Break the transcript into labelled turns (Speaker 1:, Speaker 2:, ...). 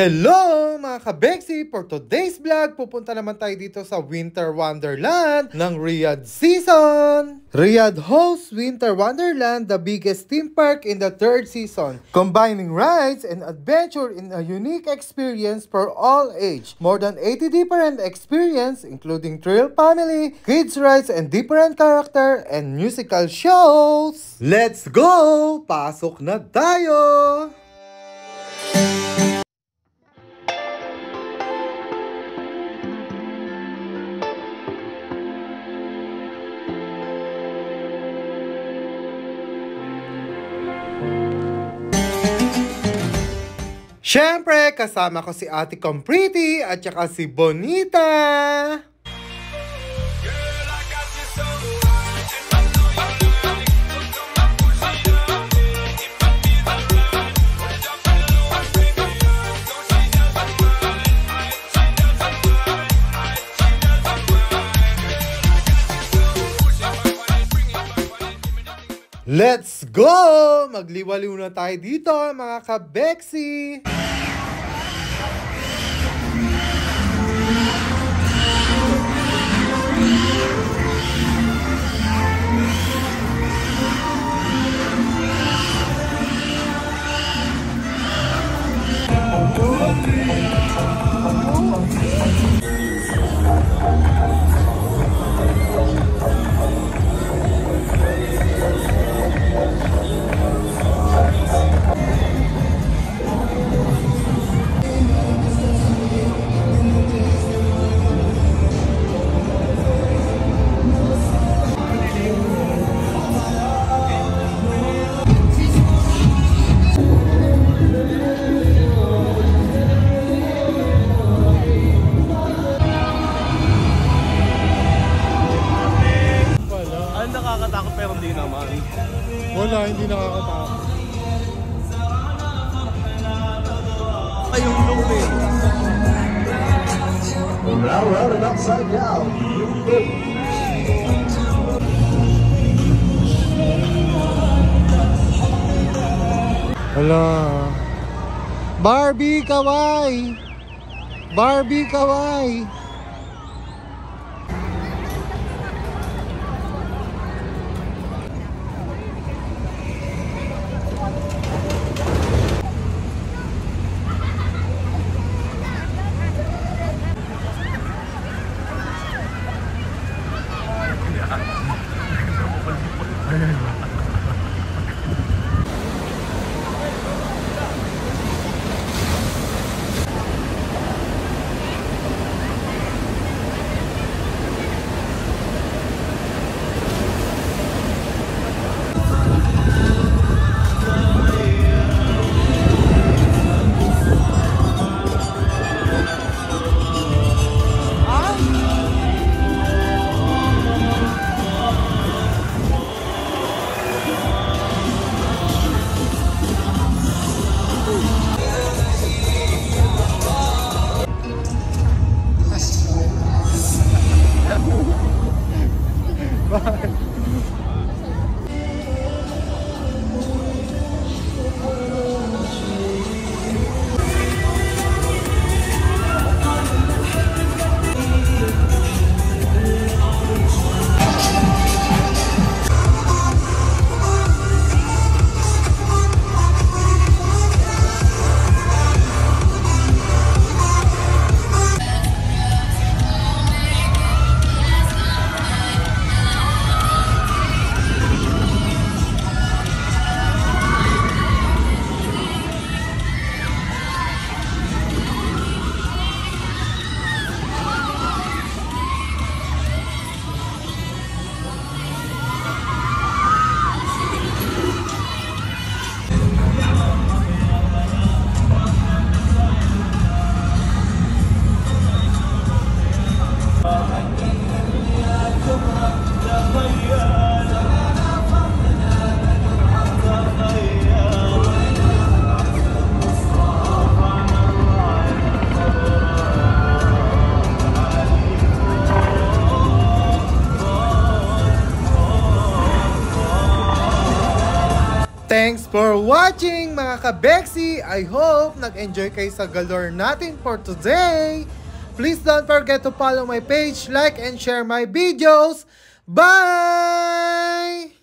Speaker 1: Hello mga kabeksi! For today's vlog, pupunta naman tayo dito sa Winter Wonderland ng Riyadh season. Riyadh hosts Winter Wonderland, the biggest theme park in the third season, combining rides and adventure in a unique experience for all age. More than 80 different experiences including thrill family, kids rides, and different character and musical shows. Let's go! Pasok na tayo! Siyempre, kasama ko si Ate Compriti at saka si Bonita. Let's go! Magliwaliw na tayo dito mga kabeksi!
Speaker 2: Nakakatakot pero hindi naman.
Speaker 1: Wala, hindi nakakatakot.
Speaker 2: Ayong lumi.
Speaker 3: Now running upside down.
Speaker 1: Hala. Barbie kawai. Barbie kawai. Thanks for watching mga ka-Beksi! I hope nag-enjoy kayo sa galore natin for today. Please don't forget to follow my page, like, and share my videos. Bye!